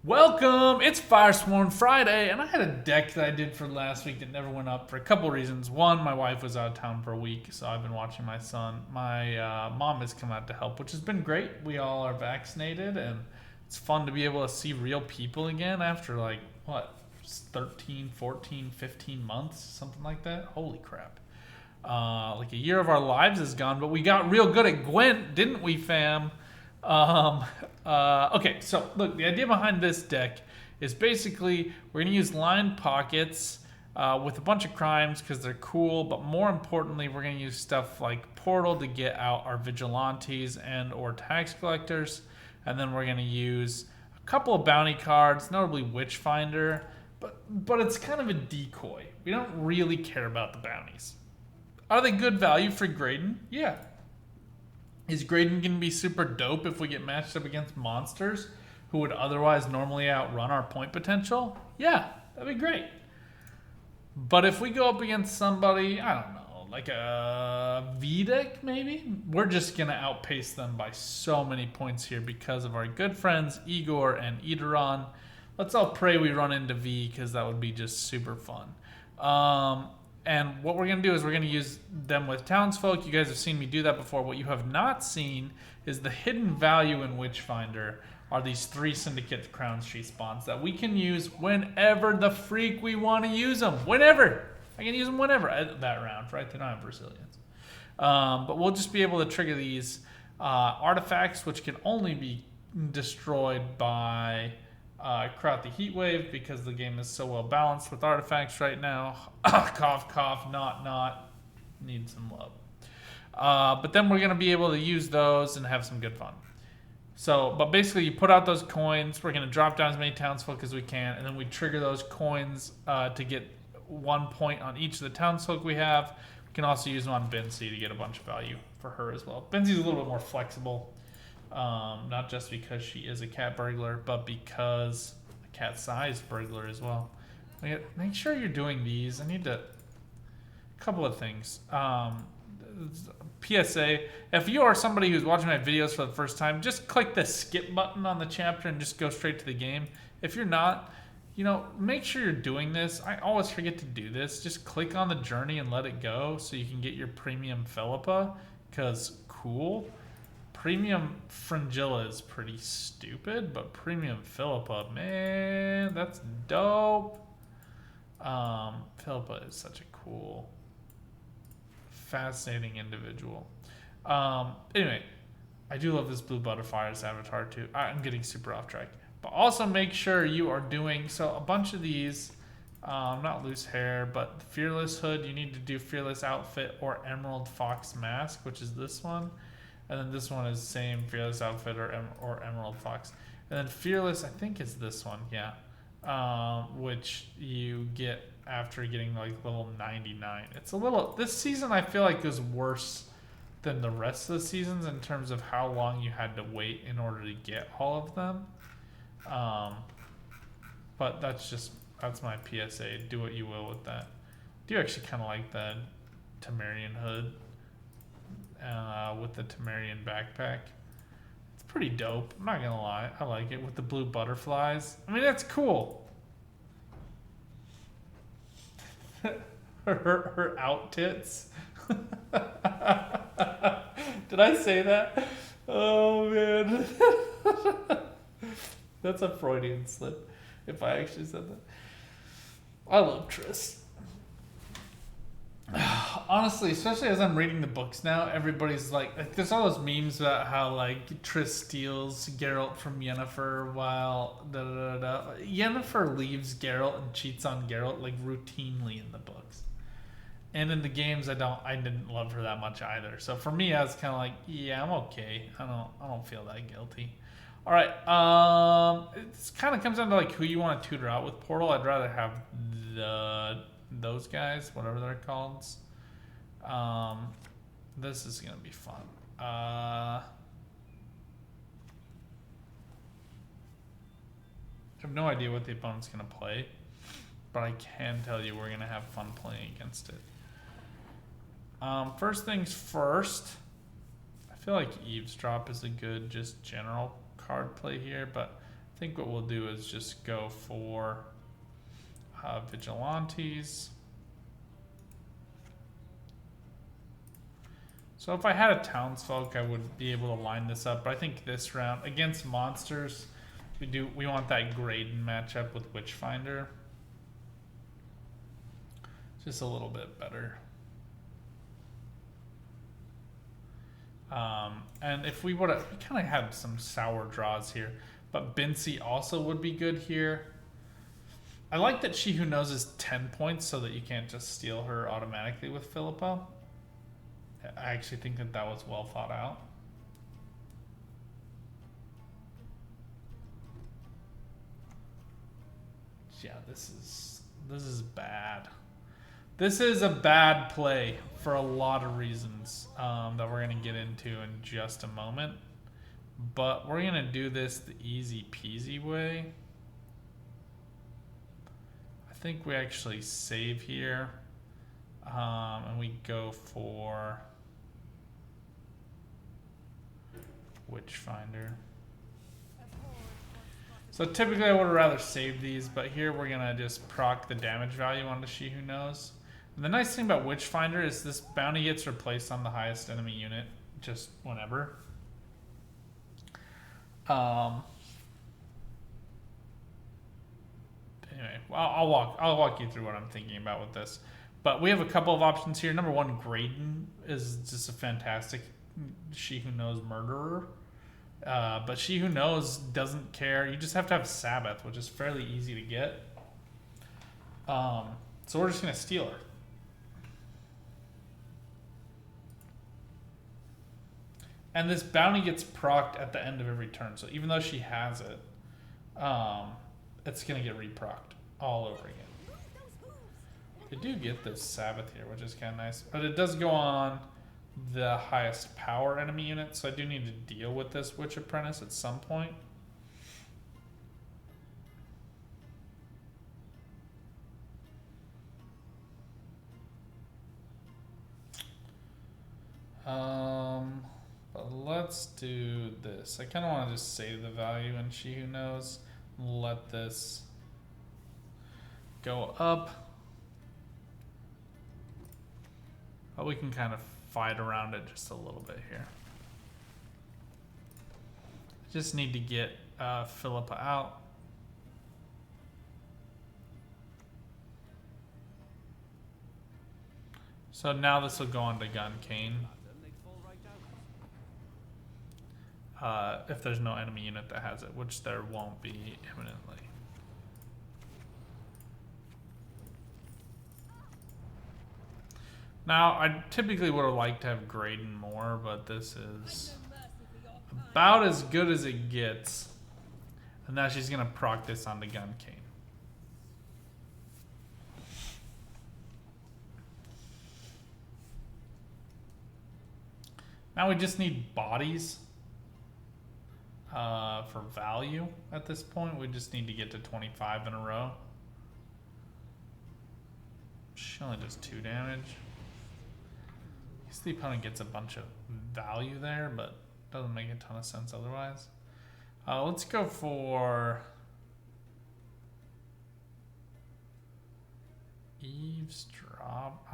Welcome! It's Firesworn Friday, and I had a deck that I did for last week that never went up for a couple reasons. One, my wife was out of town for a week, so I've been watching my son. My mom has come out to help, which has been great. We all are vaccinated, and it's fun to be able to see real people again after, 13, 14, 15 months, something like that. Holy crap. Like a year of our lives is gone, but we got real good at Gwent, didn't we, fam? Okay, so look, the idea behind this deck is basically we're going to use lined pockets with a bunch of crimes because they're cool, but more importantly, we're going to use stuff like Portal to get out our vigilantes and or tax collectors, and then we're going to use a couple of bounty cards, notably Witchfinder, but it's kind of a decoy. We don't really care about the bounties. Are they good value for Graydon? Yeah. Is Graydon going to be super dope if we get matched up against monsters who would otherwise normally outrun our point potential? Yeah, that'd be great. But if we go up against somebody, I don't know, like a V-Deck maybe? We're just going to outpace them by so many points here because of our good friends Igor and Edoron. Let's all pray we run into V because that would be just super fun. And what we're going to do is we're going to use them with townsfolk. You guys have seen me do that before. What you have not seen is the hidden value in Witchfinder are these 3 Syndicate Crown Street spawns that we can use whenever the freak we want to use them. Whenever. I can use them whenever. That round, right? They don't have Brazilians. But we'll just be able to trigger these artifacts, which can only be destroyed by... Crowd the heat wave because the game is so well balanced with artifacts right now. Cough, cough, not. Need some love. But then we're going to be able to use those and have some good fun. So, but basically you put out those coins. We're going to drop down as many townsfolk as we can. And then we trigger those coins to get 1 point on each of the townsfolk we have. We can also use them on Benzie to get a bunch of value for her as well. Benzie's a little bit more flexible. Not just because she is a cat burglar, but because a cat-sized burglar as well. Make sure you're doing these. I need to... A couple of things. PSA, if you are somebody who's watching my videos for the first time, just click the skip button on the chapter and just go straight to the game. If you're not, make sure you're doing this. I always forget to do this. Just click on the journey and let it go so you can get your premium Philippa, because cool. Premium Fringilla is pretty stupid, but Premium Philippa, man, that's dope. Philippa is such a cool, fascinating individual. Anyway, I do love this Blue Butterfly's avatar too. I'm getting super off track. But also make sure you are doing, so a bunch of these, not loose hair, but Fearless Hood, you need to do Fearless Outfit or Emerald Fox Mask, which is this one. And then this one is same Fearless Outfit or Emerald Fox. And then Fearless, I think is this one, yeah. Which you get after getting like level 99. It's a little, this season I feel like is worse than the rest of the seasons in terms of how long you had to wait in order to get all of them. But that's my PSA. Do what you will with that. I do actually kind of like the Temerian hood. With the Temerian backpack. It's pretty dope. I'm not gonna lie. I like it with the blue butterflies. I mean, that's cool. her out tits. Did I say that? Oh, man. That's a Freudian slip, if I actually said that. I love Triss. Honestly, especially as I'm reading the books now, everybody's like there's all those memes about how like Triss steals Geralt from Yennefer while Yennefer leaves Geralt and cheats on Geralt like routinely in the books. And in the games I didn't love her that much either. So for me I was kinda like, yeah, I'm okay. I don't feel that guilty. Alright, it kinda comes down to like who you want to tutor out with Portal. I'd rather have those guys, whatever they're called. This is gonna be fun. I have no idea what the opponent's gonna play, but I can tell you we're gonna have fun playing against it. First things first, I feel like Eavesdrop is a good just general card play here, but I think what we'll do is just go for Vigilantes. So if I had a Townsfolk, I would be able to line this up. But I think this round, against monsters, we want that Graydon matchup with Witchfinder. Just a little bit better. And if we would have, we kind of had some sour draws here, but Bincy also would be good here. I like that She Who Knows is 10 points so that you can't just steal her automatically with Philippa. I actually think that that was well thought out. Yeah, this is bad. This is a bad play for a lot of reasons that we're going to get into in just a moment. But we're going to do this the easy peasy way. I think we actually save here. And we go for Witchfinder. So typically I would rather save these, but here we're going to just proc the damage value onto She Who Knows. And the nice thing about Witchfinder is this bounty gets replaced on the highest enemy unit just whenever. Anyway, well, I'll walk you through what I'm thinking about with this. But we have a couple of options here. Number one, Graydon is just a fantastic She Who Knows murderer. But She Who Knows doesn't care. You just have to have Sabbath, which is fairly easy to get. So we're just going to steal her. And this bounty gets procced at the end of every turn. So even though she has it, it's going to get reprocced all over again. We do get this Sabbath here, which is kind of nice. But it does go on the highest power enemy unit, so I do need to deal with this Witch Apprentice at some point. But let's do this. I kind of want to just save the value in She Who Knows. Let this go up. But we can kind of fight around it just a little bit here. Just need to get Philippa out. So now this will go on to Gun Cane. If there's no enemy unit that has it, which there won't be imminently. Now, I typically would have liked to have Graydon more, but this is about as good as it gets. And now she's going to proc this onto Gun Cane. Now we just need bodies for value at this point. We just need to get to 25 in a row. She only does 2 damage. I guess the opponent gets a bunch of value there, but doesn't make a ton of sense otherwise. Let's go for Eavesdrop.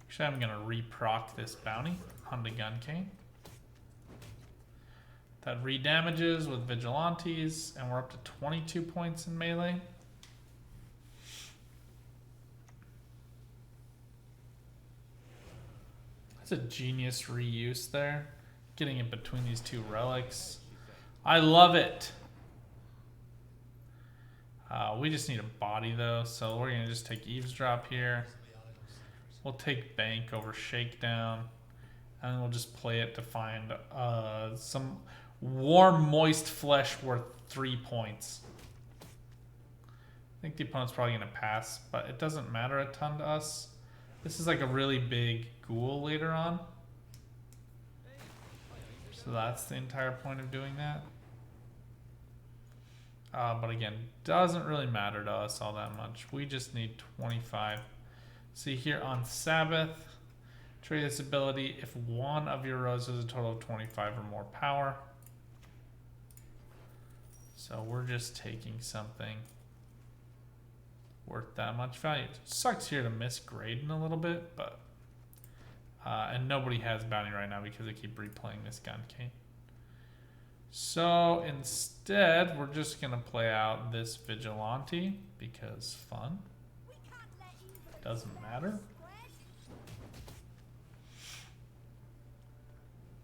Actually, I'm going to reproc this bounty onto Gun Cane. That redamages with Vigilantes, and we're up to 22 points in melee. That's a genius reuse there. Getting it between these 2 relics. I love it. We just need a body though, so we're going to just take Eavesdrop here. We'll take Bank over Shakedown, and then we'll just play it to find some warm, moist flesh worth 3 points. I think the opponent's probably going to pass, but it doesn't matter a ton to us. This is like a really big ghoul later on. So that's the entire point of doing that. But again, doesn't really matter to us all that much. We just need 25 See here on Sabbath, trade this ability if one of your rows has a total of 25 or more power. So we're just taking something worth that much value. It sucks here to miss Graydon a little bit, but and nobody has bounty right now because they keep replaying this gun cane. So instead, we're just gonna play out this vigilante because fun. Doesn't matter.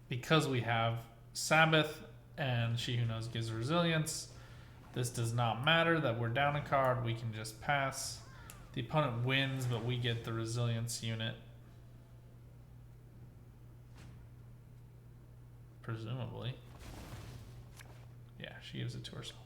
Because we have Sabbath and She Who Knows gives resilience, this does not matter that we're down a card. We can just pass. The opponent wins, but we get the resilience unit. Presumably. Yeah, she gives it to herself.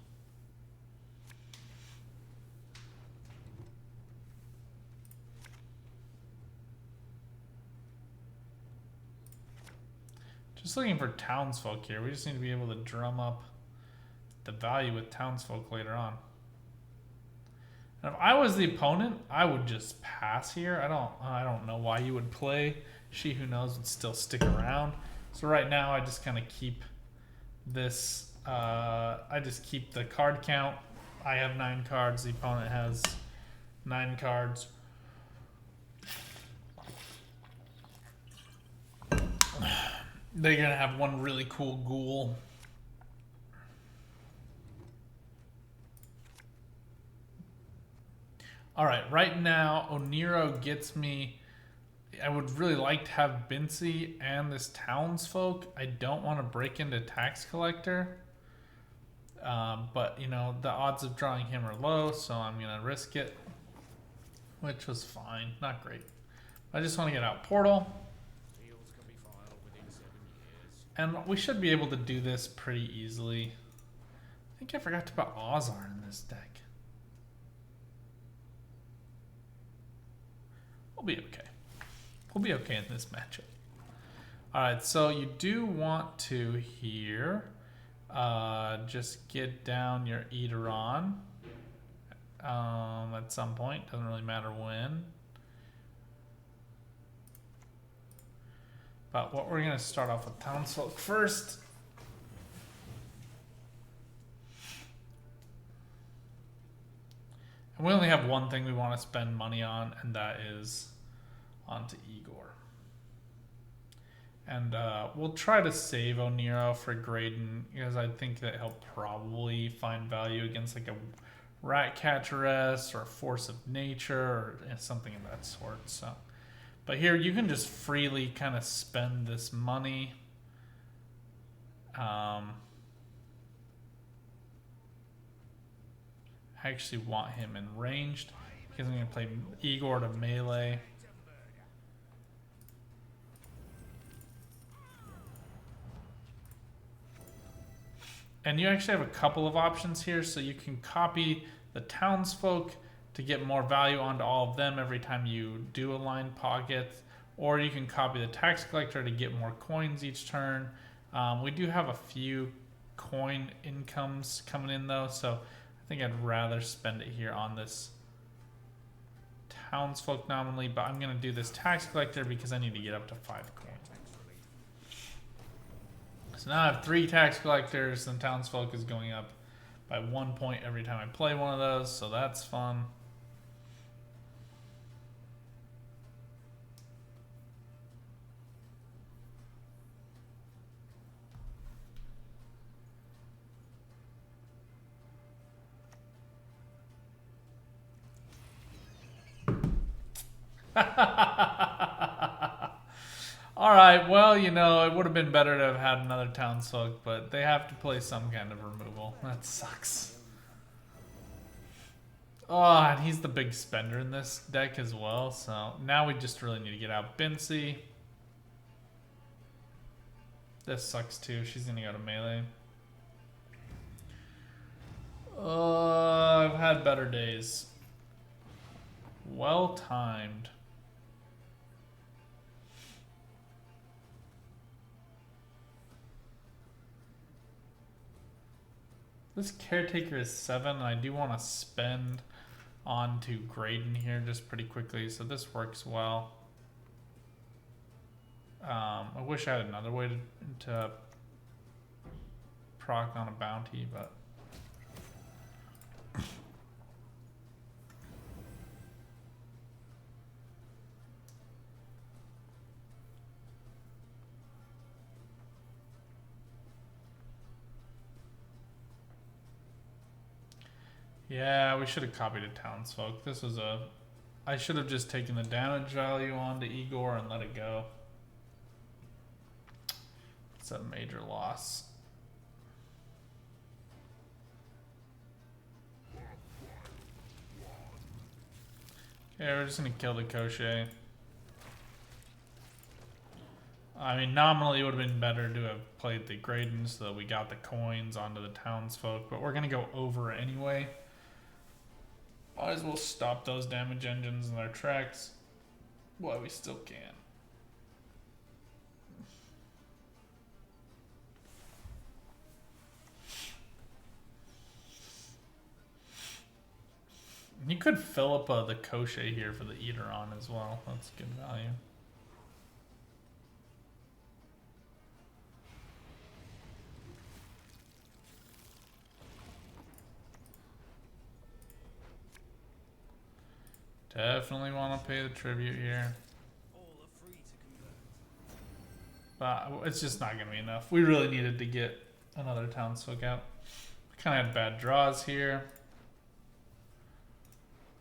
Just looking for townsfolk here. We just need to be able to drum up the value with townsfolk later on. And if I was the opponent, I would just pass here. I don't know why you would play. She Who Knows would still stick around. So right now I just kind of keep this, I just keep the card count. I have 9 cards, the opponent has 9 cards. They're gonna have one really cool ghoul. Alright, right now Oniro gets me. I would really like to have Bincy and this townsfolk. I don't want to break into tax collector. But you know, the odds of drawing him are low, so I'm gonna risk it. Which was fine, not great. I just want to get out portal. And we should be able to do this pretty easily. I think I forgot to put Ozar in this deck. We'll be okay. We'll be okay in this matchup. Alright, so you do want to here just get down your Eteron at some point. Doesn't really matter when. But what we're going to start off with townsfolk first. And we only have one thing we want to spend money on, and that is onto Igor. And we'll try to save Oniro for Graydon, because I think that he'll probably find value against like a Ratcatcheress or Force of Nature or something of that sort. So, but here you can just freely kind of spend this money. I actually want him in ranged because I'm going to play Igor to melee. And you actually have a couple of options here, so you can copy the townsfolk to get more value onto all of them every time you do a line pocket, or you can copy the tax collector to get more coins each turn. We do have a few coin incomes coming in though, so I think I'd rather spend it here on this townsfolk nominally, but I'm going to do this tax collector because I need to get up to 5 coins. So now I have 3 tax collectors, and townsfolk is going up by 1 point every time I play one of those, so that's fun. Alright, well, you know, it would have been better to have had another townsfolk, but they have to play some kind of removal. That sucks. Oh, and he's the big spender in this deck as well, so now we just really need to get out Bincy. This sucks too. She's going to go to melee. I've had better days. Well timed. This caretaker is 7, and I do want to spend on to Graydon here just pretty quickly, so this works well. I wish I had another way to proc on a bounty, but yeah, we should have copied a townsfolk. This was I should have just taken the damage value onto Igor and let it go. It's a major loss. Okay, we're just gonna kill the Koshe. I mean, nominally it would have been better to have played the Graydon so that we got the coins onto the townsfolk, but we're gonna go over anyway. Might as well stop those damage engines in their tracks while we still can. You could fill up the Koshe here for the Eateron as well. That's good value. Definitely want to pay the tribute here. But it's just not going to be enough. We really needed to get another townsfolk out. We kind of had bad draws here.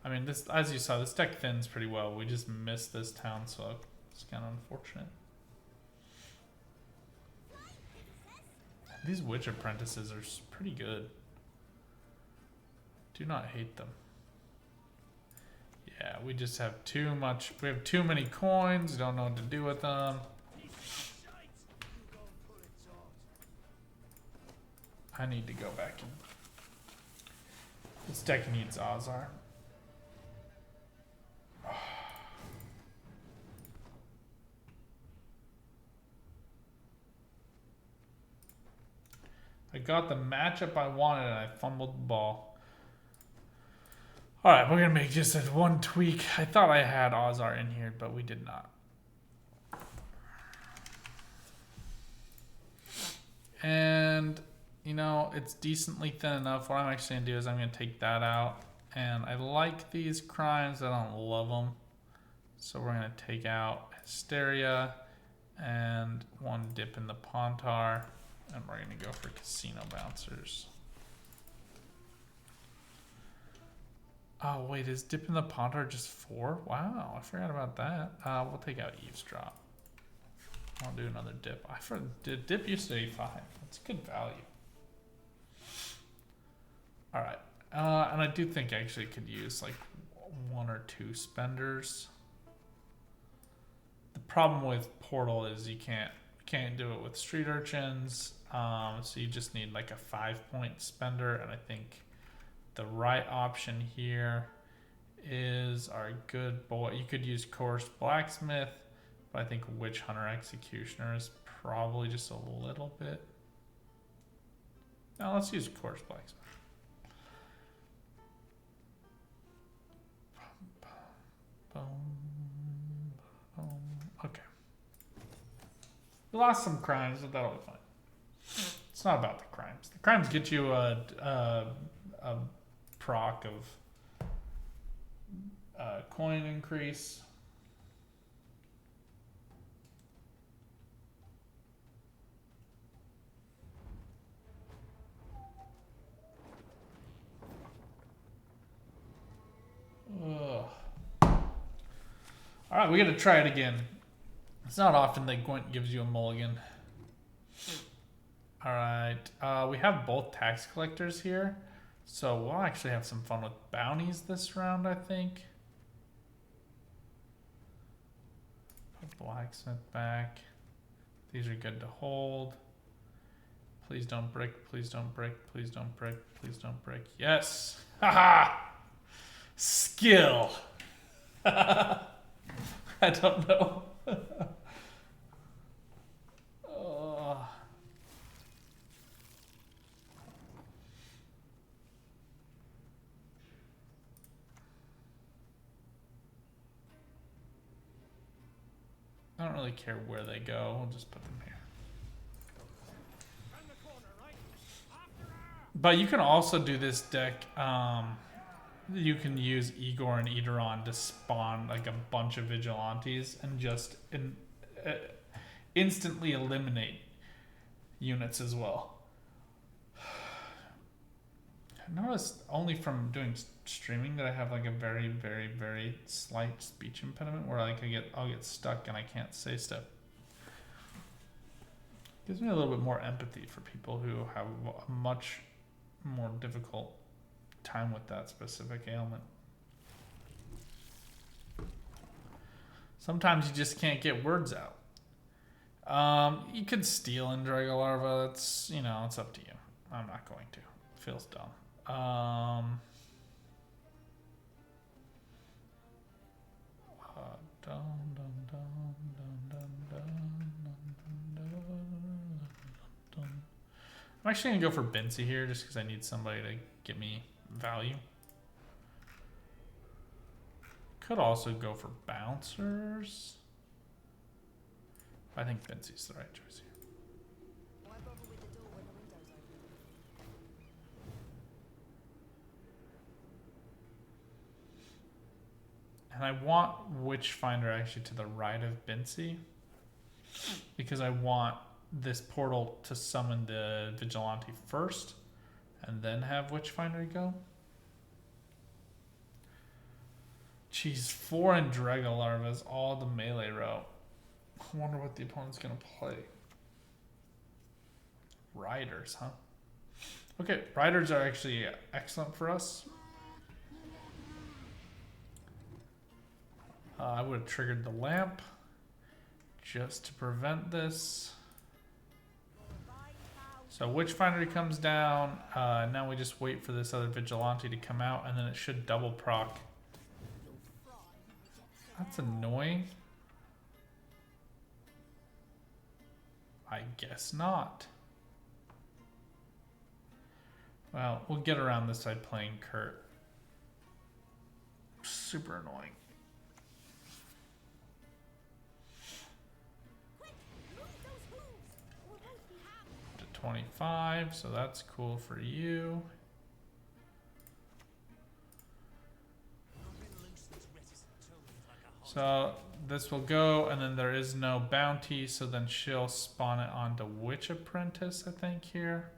I mean, this, as you saw, this deck thins pretty well. We just missed this townsfolk. It's kind of unfortunate. These witch apprentices are pretty good. Do not hate them. Yeah, we just have too much. We have too many coins. Don't know what to do with them. I need to go back in. This deck needs Ozar. I got the matchup I wanted and I fumbled the ball. Alright, we're going to make just one tweak. I thought I had Ozar in here, but we did not. And, you know, it's decently thin enough. What I'm actually going to do is I'm going to take that out. And I like these crimes. I don't love them. So we're going to take out Hysteria and one dip in the Pontar. And we're going to go for Casino Bouncers. Oh, wait, is dip in the Pontar just 4? Wow, I forgot about that. We'll take out Eavesdrop. I'll do another dip. I forgot, dip used to be 5. That's good value. Alright, and I do think I actually could use like 1 or 2 spenders. The problem with Portal is you can't do it with Street Urchins. So you just need like a 5-point spender, and I think the right option here is our good boy. You could use Coerced Blacksmith, but I think Witch Hunter Executioner is probably just a little bit. Now let's use Coerced Blacksmith. Okay. We lost some crimes, but that'll be fine. It's not about the crimes. The crimes get you a proc of coin increase. Ugh. All right, we got to try it again. It's not often that Gwent gives you a mulligan. All right, we have both tax collectors here, so we'll actually have some fun with bounties this round, I think. Put Blacksmith back. These are good to hold. Please don't brick, please don't brick, please don't brick, please don't brick. Yes! Haha! Skill! I don't know. don't really care where they go. We'll just put them here. But you can also do this deck. You can use Igor and Edoron to spawn like a bunch of Vigilantes and just instantly eliminate units as well. I noticed only from doing streaming that I have like a very, very, very slight speech impediment where like I'll get stuck and I can't say stuff. Gives me a little bit more empathy for people who have a much more difficult time with that specific ailment. Sometimes you just can't get words out. You could steal in Dragolarva. That's, you know, it's up to you. I'm not going to. It feels dumb. I'm actually gonna go for Bincy here just because I need somebody to get me value. Could also go for bouncers. I think Bincy's the right choice here. And I want Witchfinder actually to the right of Bincy because I want this portal to summon the Vigilante first and then have Witchfinder go. Jeez, 4 and Dragolarva is all the melee row. I wonder what the opponent's gonna play. Riders, huh? Okay, Riders are actually excellent for us. I would have triggered the lamp just to prevent this. So Witchfinder comes down. Now we just wait for this other Vigilante to come out, and then it should double proc. That's annoying. I guess not. Well, we'll get around this side playing Kurt. Super annoying. To 25, so that's cool for you. So this will go, and then there is no bounty, so then she'll spawn it onto Witch Apprentice, I think, here.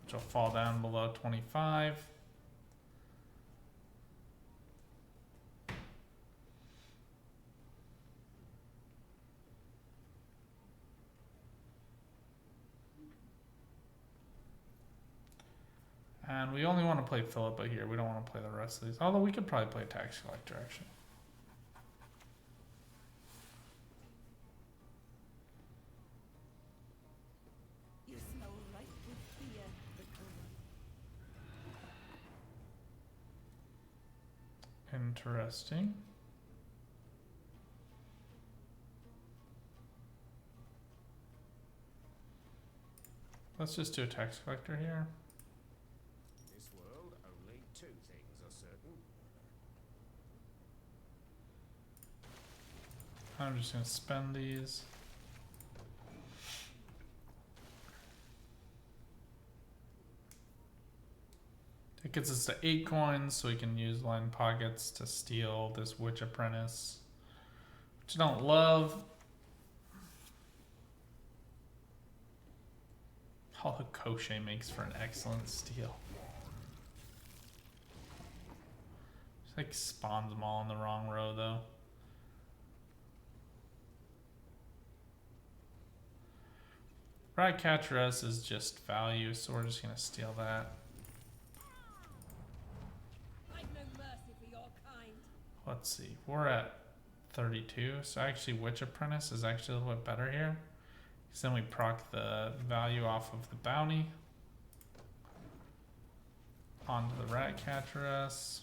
Which will fall down below 25. And we only want to play Philippa here. We don't want to play the rest of these. Although we could probably play Tax Collector, actually. You smell right with fear, Victoria. Interesting. Let's just do a Tax Collector here. I'm just going to spend these. It gets us to 8 coins, so we can use line pockets to steal this Witch Apprentice, which I don't love. All the Crochet makes for an excellent steal. Just like spawns them all in the wrong row, though. Ratcatcheress is just value, so we're just gonna steal that. I've no mercy for your kind. Let's see, we're at 32, so actually Witch Apprentice is actually a little bit better here. Because then we proc the value off of the bounty onto the Ratcatcheress.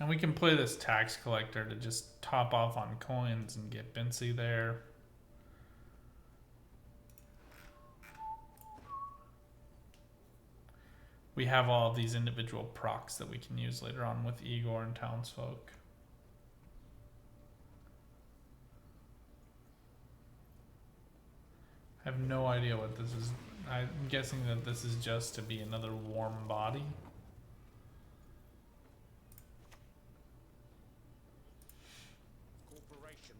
And we can play this Tax Collector to just top off on coins and get Bincy there. we have all of these individual procs that we can use later on with Igor and Townsfolk. I have no idea what this is. I'm guessing that this is just to be another warm body.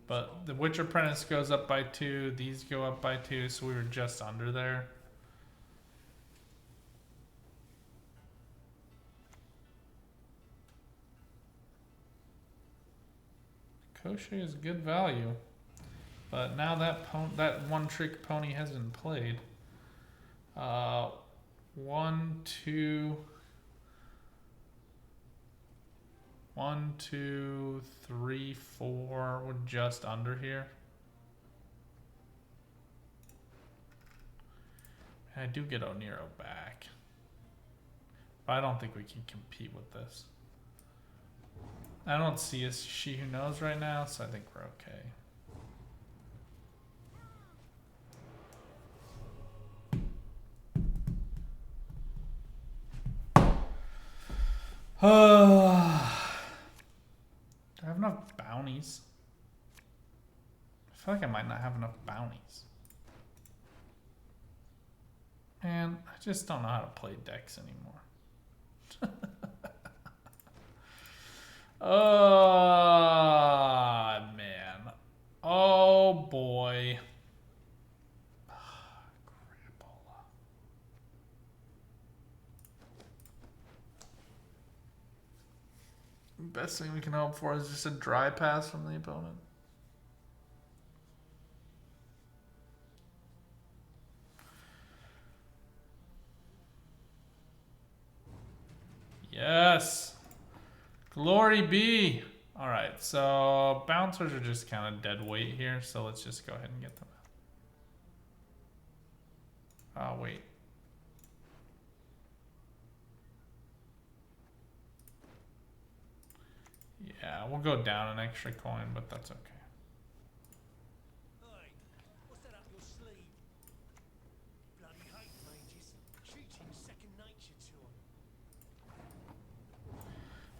But the Witch Apprentice goes up by 2, these go up by 2, so we were just under there. Crochet is good value. But now that one trick pony has been played. 1, 2... 1, 2, 3, 4. We're just under here. I do get Oniro back. But I don't think we can compete with this. I don't see a She Who Knows right now, so I think we're okay. Do I have enough bounties? I feel like I might not have enough bounties. Man, I just don't know how to play decks anymore. Oh, man. Oh, boy. Crapola. Best thing we can hope for is just a dry pass from the opponent. Yes. Glory be. All right, so bouncers are just kind of dead weight here, so let's just go ahead and get them out. Oh, wait. Yeah, we'll go down an extra coin, but that's okay. Hey, what's that up your sleeve? Bloody hate mages. Cheating's second nature to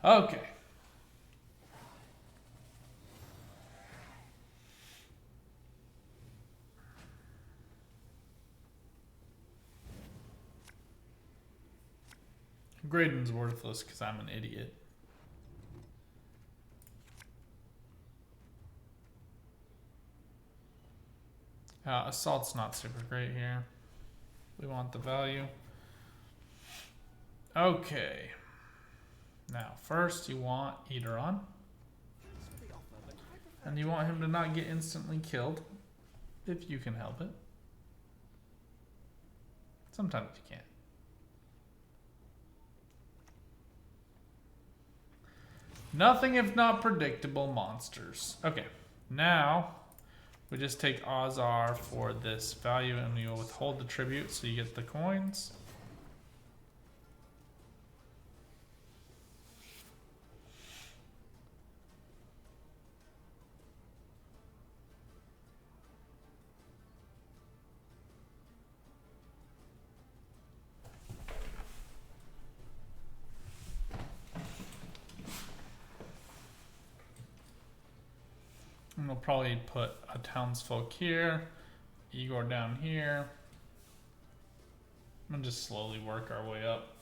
'em. Okay. Graydon's worthless because I'm an idiot. Assault's not super great here. We want the value. Okay. Now, first you want Eateron. And you want him to not get instantly killed. If you can help it. Sometimes you can't. Nothing if not predictable monsters. Okay. Now, we just take Ozar for this value and we will withhold the tribute so you get the coins. And we'll probably put a townsfolk here, Igor down here. And just slowly work our way up.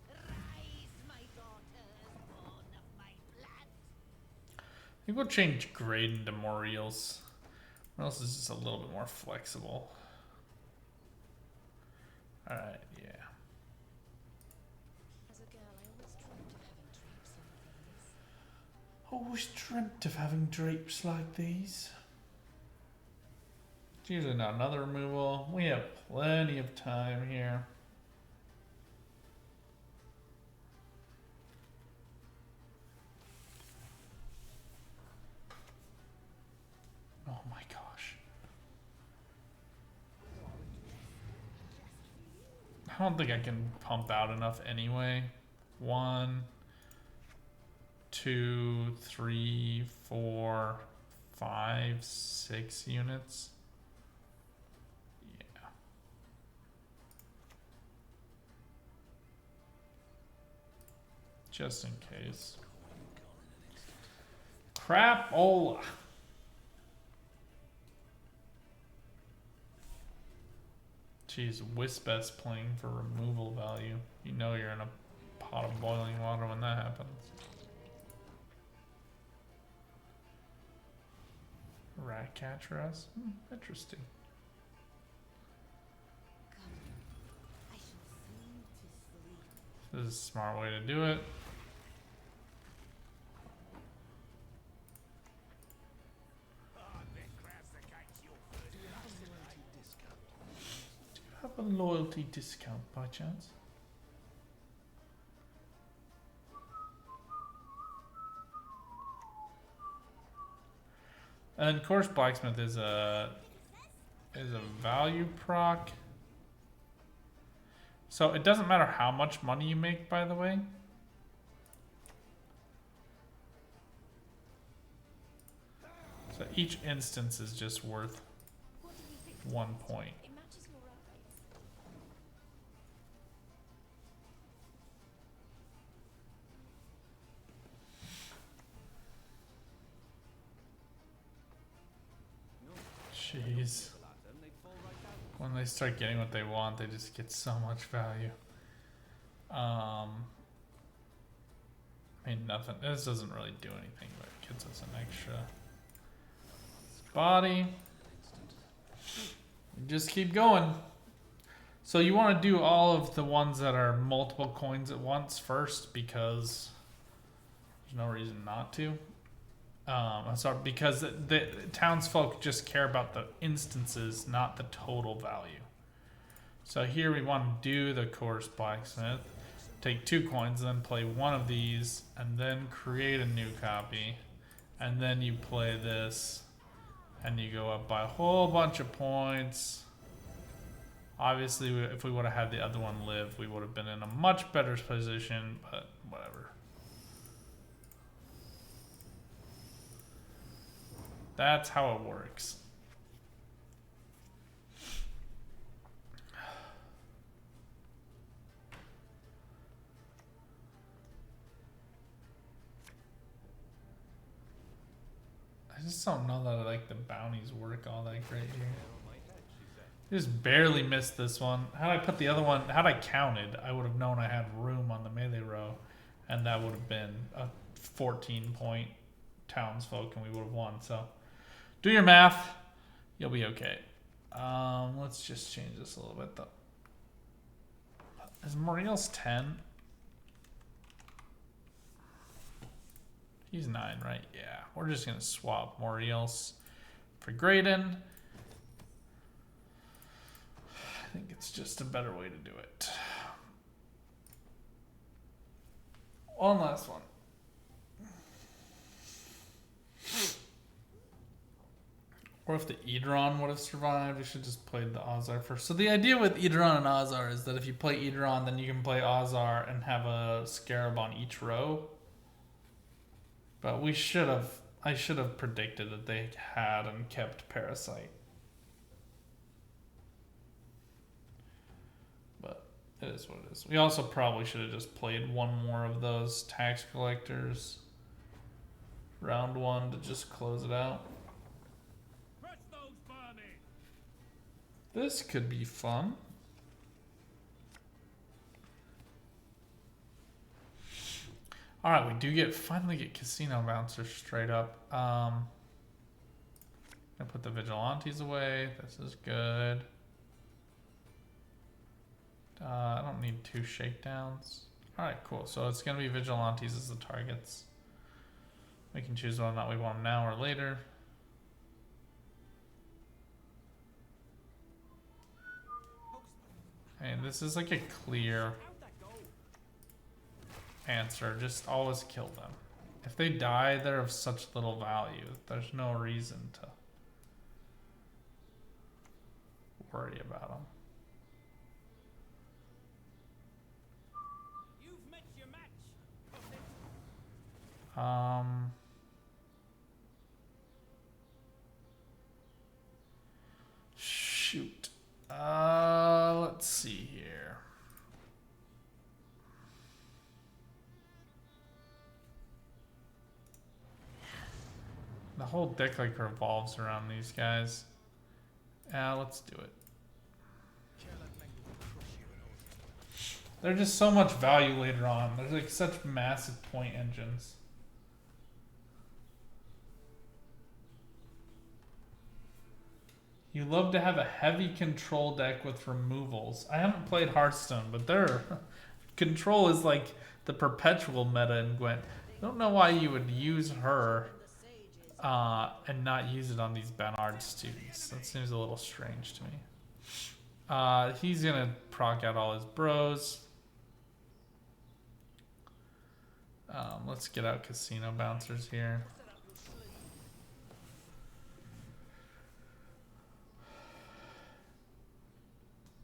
Rise, my daughters, born of my blood. I think we'll change Graydon to Moriel's. Morel's is just a little bit more flexible. Alright, yeah. As a girl, I always dreamt of having drapes like these. Always dreamt of having drapes like these. It's usually not another removal. We have plenty of time here. Oh my gosh. I don't think I can pump out enough anyway. 1, 2, 3, 4, 5, 6 units. Yeah. Just in case. Crapola. Jeez, Wispet's playing for removal value. You know you're in a pot of boiling water when that happens. Ratcatcheress? Interesting. I shall soon to sleep. This is a smart way to do it. Do you have a loyalty discount by chance? And of course, blacksmith is a value proc. So it doesn't matter how much money you make, by the way. So each instance is just worth What do you think? 1 point. It matches your eyes. Jeez. When they start getting what they want, they just get so much value. I mean, nothing. This doesn't really do anything, but it gets us an extra body. Just keep going. So you want to do all of the ones that are multiple coins at once first, because there's no reason not to. I'm sorry, because the townsfolk just care about the instances, not the total value. So here we want to do the course blacksmith. Take 2 coins, then play one of these, and then create a new copy. And then you play this, and you go up by a whole bunch of points. Obviously, if we would have had the other one live, we would have been in a much better position, but whatever. That's how it works. I just don't know that like the bounties work all that great here. Just barely missed this one. Had I put the other one, had I counted, I would have known I had room on the melee row, and that would have been a 14-point townsfolk, and we would have won. So, do your math. You'll be okay. Let's just change this a little bit, though. Is Muriel's 10? He's 9, right? Yeah. We're just going to swap Muriel's for Graydon. I think it's just a better way to do it. One last one. Or if the Eidron would have survived, we should just play the Ozar first. So the idea with Eidron and Ozar is that if you play Eidron, then you can play Ozar and have a Scarab on each row. But I should have predicted that they had and kept Parasite. But it is what it is. We also probably should have just played one more of those tax collectors. Round 1 to just close it out. This could be fun. All right, we do finally get casino bouncers straight up. I put the vigilantes away. This is good. I don't need 2 shakedowns. All right, cool. So it's gonna be vigilantes as the targets. We can choose whether or not we want them now or later. And this is like a clear answer. Just always kill them. If they die, they're of such little value. There's no reason to worry about them. You've met your match. whole deck like revolves around these guys. Yeah, let's do it. They're just so much value later on. They're like such massive point engines. You love to have a heavy control deck with removals. I haven't played Hearthstone, but their control is like the perpetual meta in Gwent. I don't know why you would use her and not use it on these Bernard students. That seems a little strange to me. He's gonna proc out all his bros. Let's get out casino bouncers here.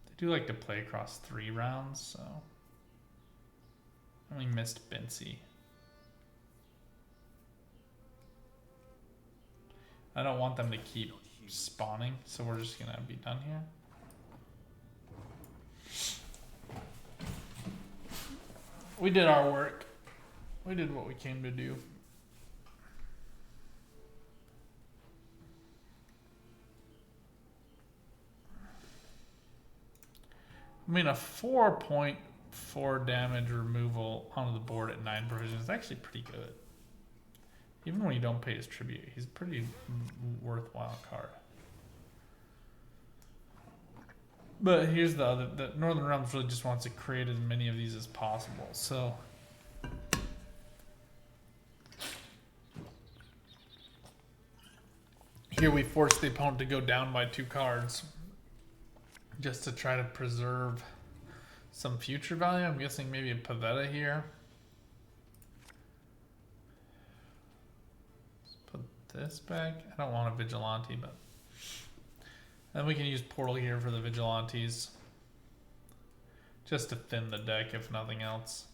They do like to play across 3 rounds, so I only missed Bincy. I don't want them to keep spawning, so we're just gonna be done here. We did our work. We did what we came to do. I mean, a 4.4 damage removal onto the board at 9 provision is actually pretty good. Even when you don't pay his tribute, he's a pretty worthwhile card. But here's the other, the Northern Realms really just wants to create as many of these as possible, so. Here we force the opponent to go down by 2 cards. Just to try to preserve some future value. I'm guessing maybe a Pavetta here. Let's put this back. I don't want a Vigilante, but then we can use Portal here for the Vigilantes. Just to thin the deck, if nothing else.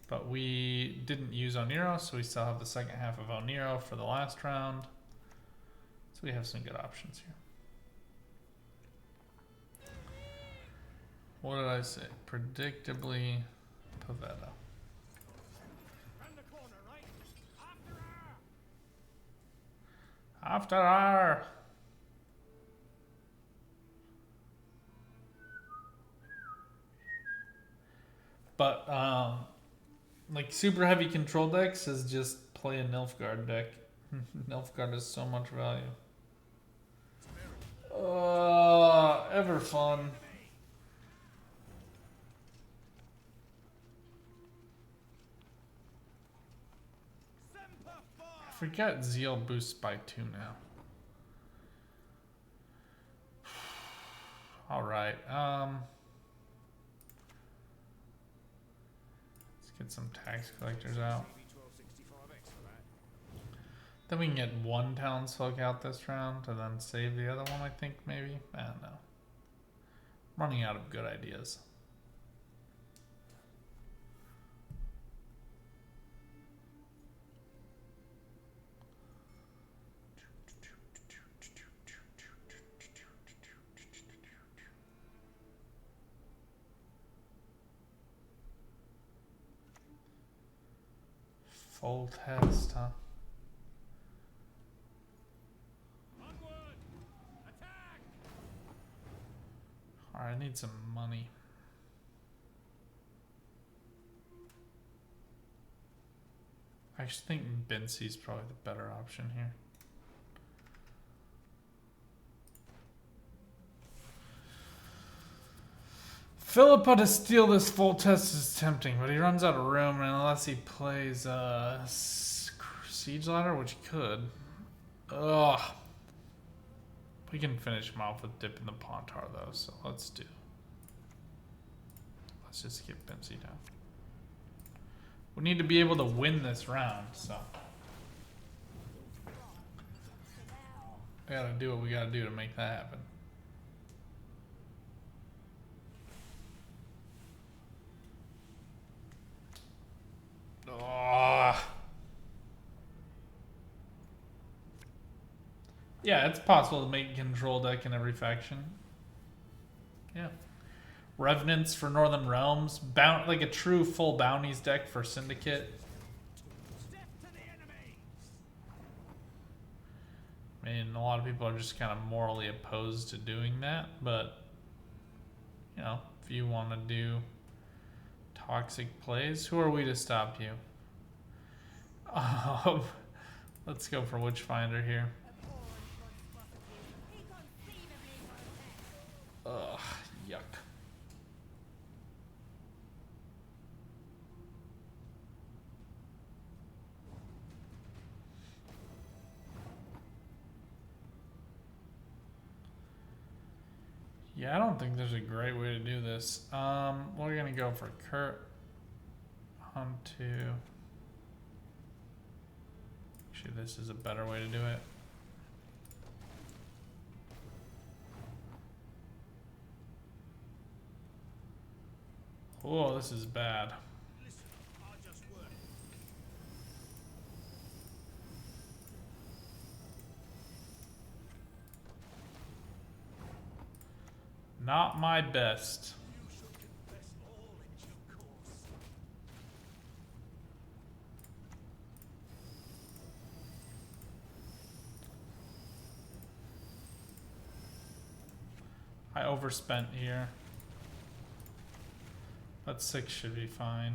But we didn't use Oniro, so we still have the second half of Oniro for the last round. So we have some good options here. What did I say? Predictably, Pavetta. After her! But, like, super heavy control decks is just play a Nilfgaard deck. Nilfgaard has so much value. Ever fun. I forget Zeal boosts by 2 now. Alright, let's get some tax collectors out. Then we can get 1 townsfolk out this round and then save the other one, I think, maybe? I don't know. I'm running out of good ideas. Full test, huh? Alright, I need some money. I actually think Bincy's probably the better option here. Philippa to steal this full test is tempting, but he runs out of room, and unless he plays Siege Ladder, which he could. Ugh. We can finish him off with Dip in the Pontar, though, so let's do. Let's just get Bincy down. We need to be able to win this round, so. We gotta do what we gotta do to make that happen. Yeah, it's possible to make a control deck in every faction. Yeah. Revenants for Northern Realms. Like a true full bounties deck for Syndicate. I mean, a lot of people are just kind of morally opposed to doing that, but you know, if you want to do toxic plays, who are we to stop you? Let's go for Witchfinder here. Ugh, yuck. Yeah, I don't think there's a great way to do this. We're gonna go for Kurt onto. Actually, this is a better way to do it. Oh, this is bad. Listen, I just work. Not my best. You should confess all in due course. I overspent here. But 6 should be fine.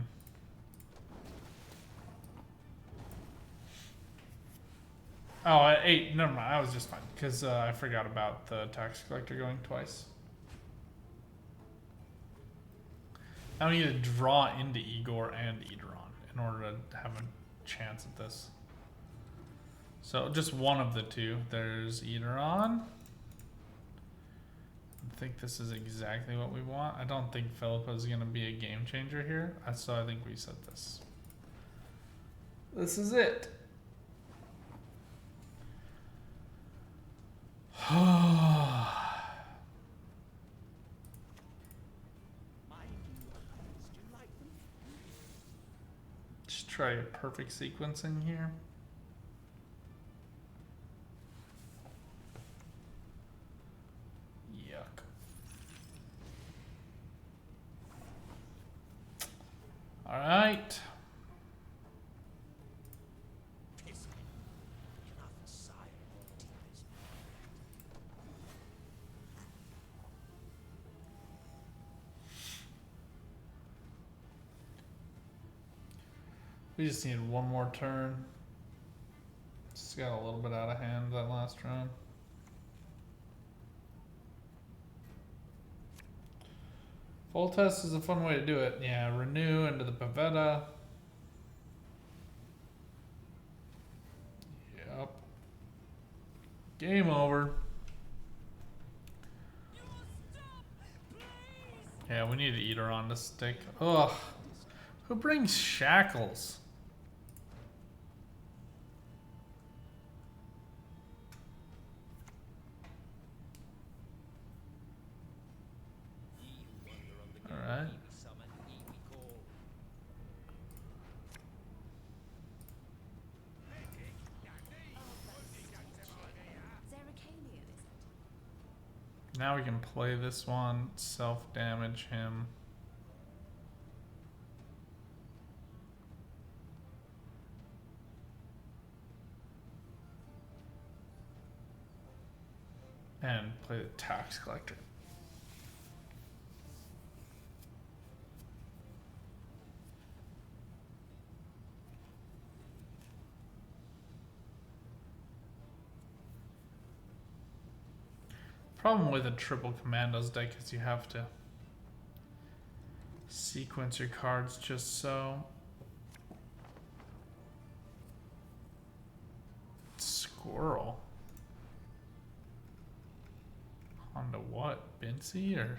Oh, at 8. Never mind. I was just fine because I forgot about the tax collector going twice. Now we need to draw into Igor and Edoron in order to have a chance at this. So just one of the two. There's Edoron. I think this is exactly what we want. I don't think Philippa is going to be a game changer here. So I think we set this. This is it. Just try a perfect sequencing here. Yuck. All right. Piss me. You're nothing silent. Deepest. We just needed one more turn. Just got a little bit out of hand that last round. Full test is a fun way to do it. Yeah, renew into the Pavetta. Yep. Game over. Yeah, we need to eat her on the stick. Ugh. Who brings shackles? Alright. Now we can play this one, self-damage him. And play the tax collector. Problem with a triple commandos deck is you have to sequence your cards just so. Squirrel. Onto what? Bincy or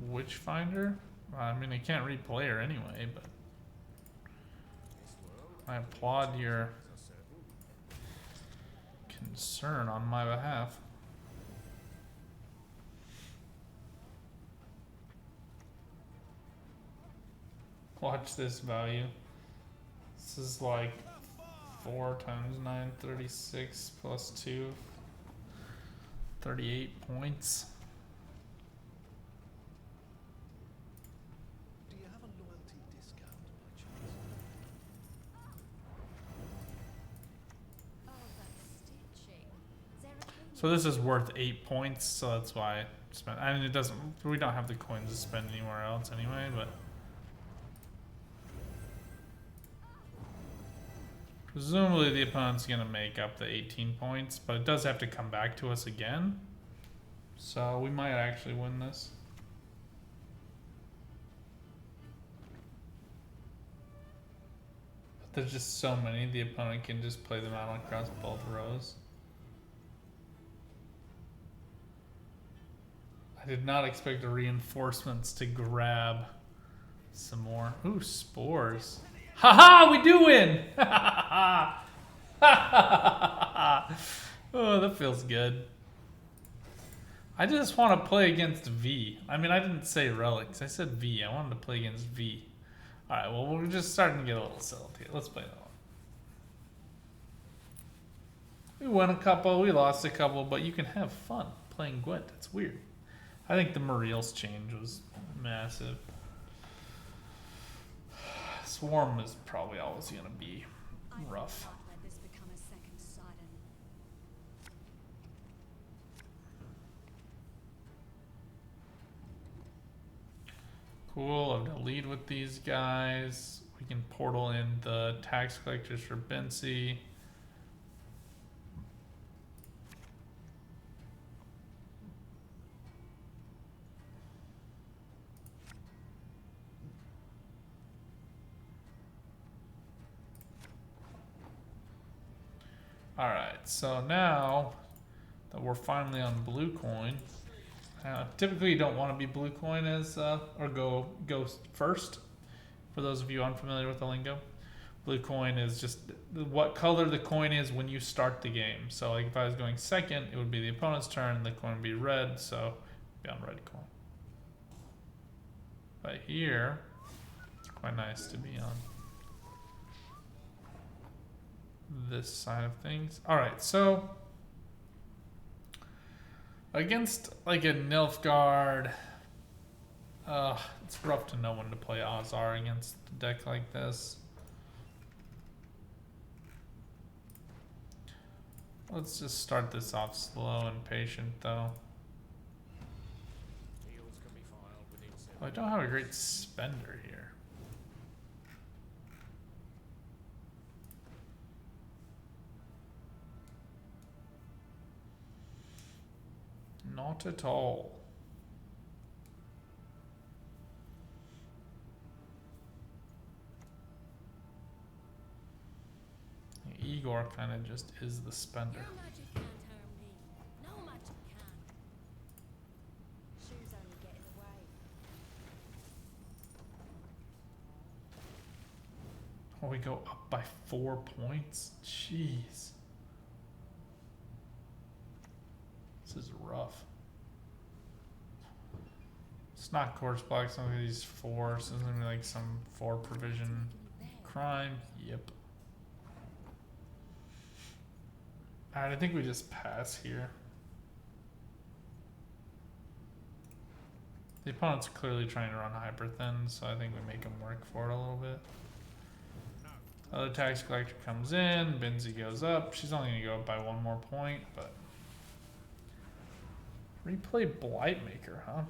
Witchfinder? I mean, I can't replay her anyway, but I applaud your concern on my behalf. Watch this value. This is like 4 times 9, 36 plus 2, 38 points. Do you have a loyalty discount by chance? So this is worth 8 points, so that's why I spent. And it doesn't. We don't have the coins to spend anywhere else anyway, but. Presumably the opponent's going to make up the 18 points, but it does have to come back to us again. So we might actually win this. But there's just so many, the opponent can just play them out across both rows. I did not expect the reinforcements to grab some more. Ooh, spores. Haha, we do win! Oh, that feels good. I just want to play against V. I mean, I didn't say relics. I said V. I wanted to play against V. Alright, well, we're just starting to get a little settled here. Let's play that one. We won a couple, we lost a couple, but you can have fun playing Gwent. It's weird. I think the Muriel's change was massive. Swarm is probably always going to be rough. Let this become a second Sidon. Cool, I've got to lead with these guys. We can portal in the tax collectors for Bensi. Alright, so now that we're finally on blue coin, typically you don't want to be blue coin as, or go first. For those of you unfamiliar with the lingo, blue coin is just what color the coin is when you start the game. So like if I was going second, it would be the opponent's turn, the coin would be red, so be on red coin. But here, it's quite nice to be on this side of things. Alright, so against like a Nilfgaard, it's rough to know when to play Azar against a deck like this. Let's just start this off slow and patient though. Oh, I don't have a great spender here. Not at all. Igor kind of just is the spender. Your magic can't harm me. No magic can. Shoes only get in the way. Oh, we go up by 4 points? Jeez. This is rough. It's not corpse block, some of these 4, so it's gonna be like some 4 provision crime. Yep. Alright, I think we just pass here. The opponent's clearly trying to run hyper thin, so I think we make him work for it a little bit. Other tax collector comes in, Benzi goes up. She's only gonna go up by 1 more point, but replay Blightmaker, huh?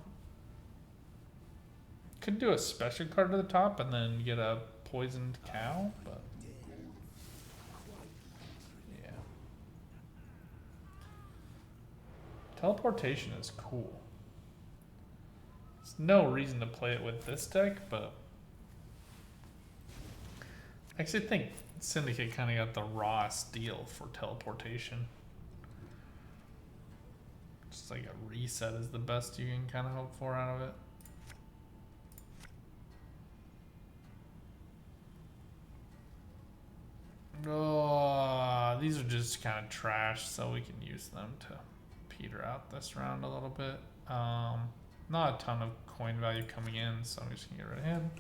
Could do a special card to the top and then get a poisoned cow, but yeah. Teleportation is cool. There's no reason to play it with this deck, but I actually think Syndicate kind of got the rawest deal for teleportation. Just like a reset is the best you can kind of hope for out of it. Oh, these are just kind of trash, so we can use them to peter out this round a little bit. Not a ton of coin value coming in, so I'm just gonna get rid of him.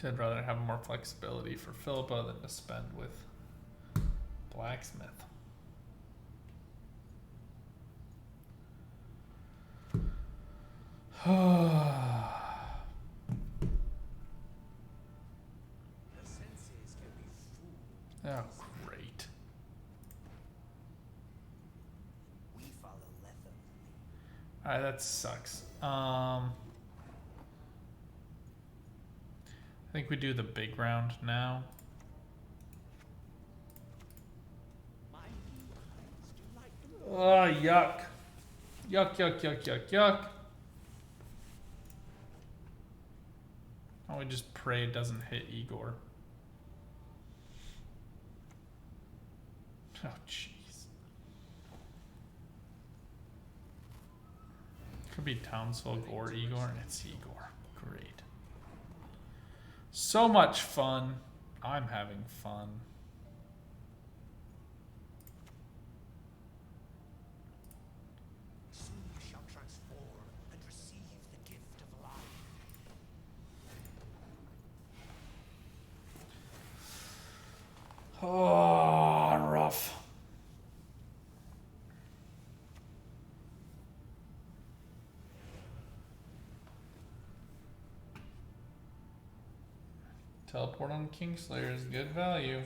I'd rather have more flexibility for Philippa than to spend with Blacksmith. Oh, great. Alright, that sucks. I think we do the big round now. Oh, yuck. Yuck, yuck, yuck, yuck, yuck. Oh, we just pray it doesn't hit Igor. Oh, jeez. Could be Townsfolk or Igor, and it's Igor. Great. So much fun. I'm having fun. Soon you shall transform and receive the gift of life. Oh, rough. Teleport on Kingslayer is good value.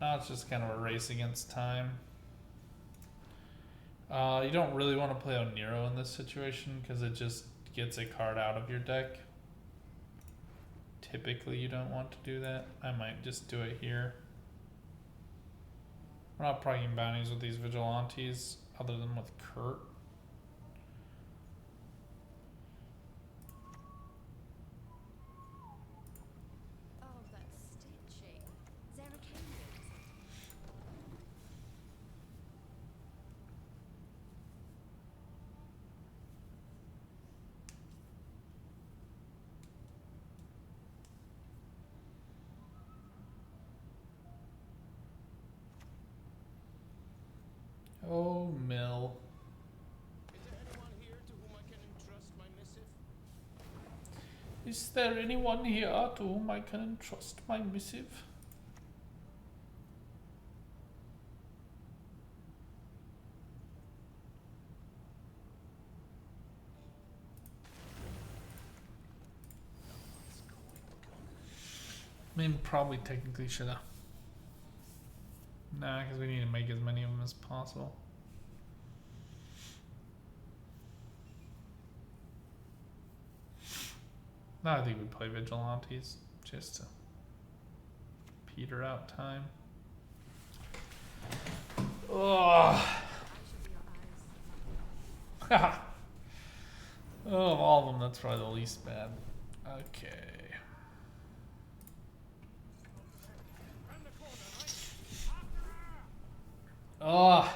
Now it's just kind of a race against time. You don't really want to play Oniro in this situation because it just gets a card out of your deck. Typically you don't want to do that. I might just do it here. We're not proccing bounties with these vigilantes other than with Kurt. Oh, that's stitching. Zeracanians. Oh, Mill. Is there anyone here to whom I can entrust my missive? Is there anyone here to whom I can entrust my missive? I mean, probably technically should have. Nah, because we need to make as many of them as possible. No, I think we play Vigilantes just to peter out time. Ugh. Oh, of all of them, that's probably the least bad. Okay. Oh.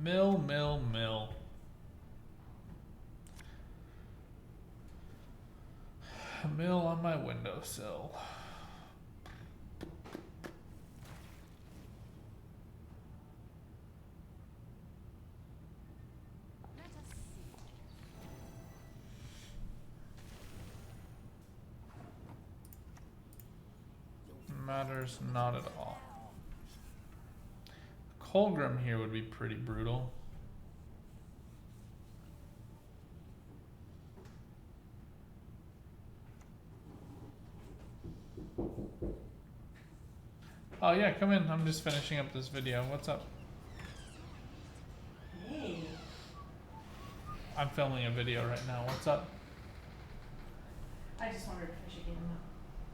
Mill, mill, mill. Mill on my windowsill. Let us see. Matters not at all. Colgrim here would be pretty brutal. Oh yeah, come in. I'm just finishing up this video. What's up? Hey, I'm filming a video right now. What's up? I just wanted to finish a game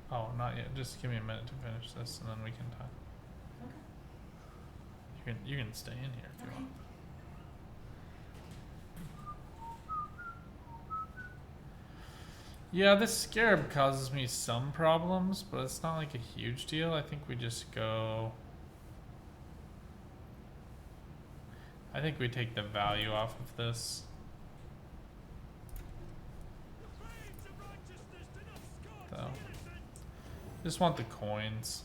though. Oh, not yet. Just give me a minute to finish this, and then we can talk. Okay. You can stay in here if you Okay. want. Yeah, this scarab causes me some problems, but it's not like a huge deal. I think we just go. I think we take the value off of this. So, just want the coins.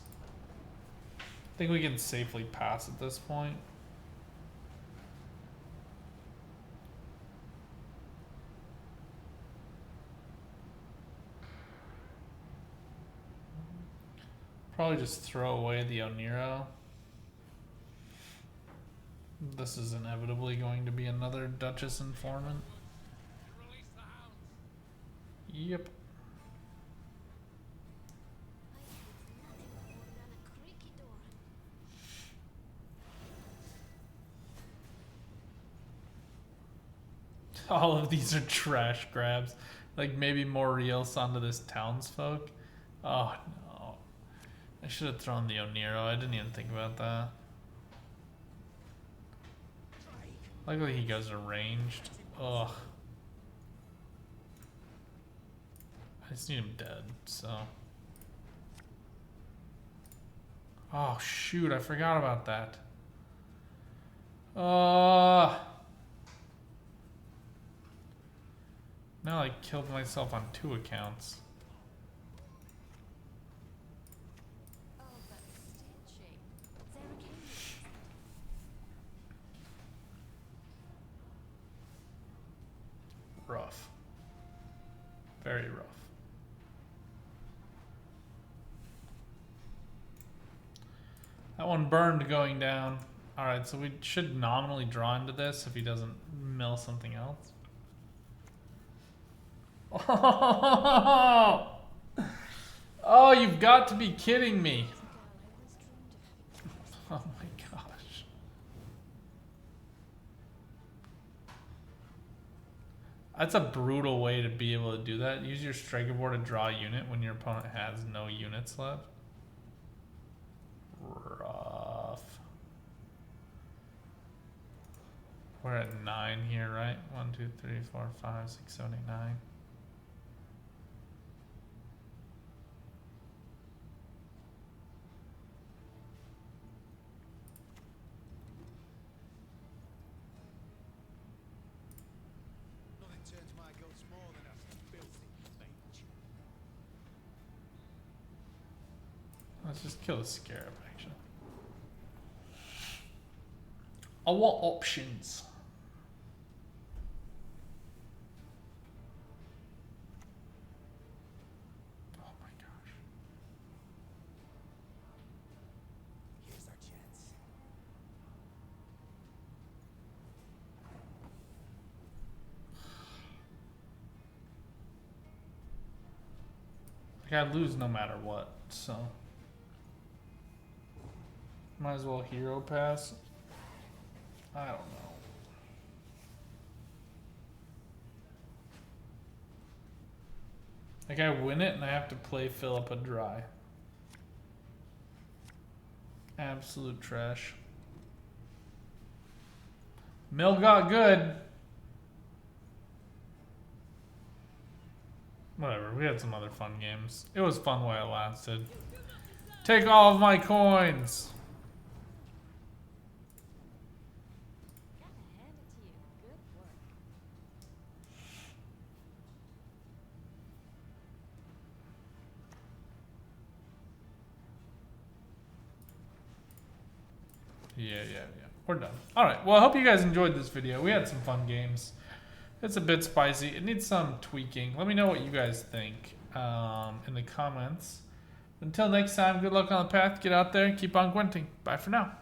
I think we can safely pass at this point. Probably just throw away the Oniro. This is inevitably going to be another Duchess Informant. Yep. I have nothing more than a creaky door. All of these are trash grabs. Like maybe more reels onto this townsfolk. Oh no. I should have thrown the Oniro. I didn't even think about that. Luckily he goes arranged. Ugh. I just need him dead, so. Oh shoot, I forgot about that. Now I killed myself on 2 accounts. Oh, but stitching. Sarah Kane. Rough. Very rough. That one burned going down. Alright, so we should nominally draw into this if he doesn't mill something else. Oh, you've got to be kidding me. Oh my gosh. That's a brutal way to be able to do that. Use your striker board to draw a unit when your opponent has no units left. Rough. We're at 9 here, right? 1, 2, 3, 4, 5, 6, 7, 8, 9. Nothing turns my guts more than a filthy bitch. Let's just kill the scarab, actually. I want options. Oh my gosh. Here's our chance. Like I lose no matter what, so might as well hero pass. I don't know. Like I win it and I have to play Philippa dry. Absolute trash. Mill got good. Whatever, we had some other fun games. It was fun while it lasted. Take all of my coins. Gotta hand it to you. Good work. Yeah. We're done. Alright, well I hope you guys enjoyed this video. We had some fun games. It's a bit spicy. It needs some tweaking. Let me know what you guys think in the comments. Until next time, good luck on the path. Get out there and keep on Gwenting. Bye for now.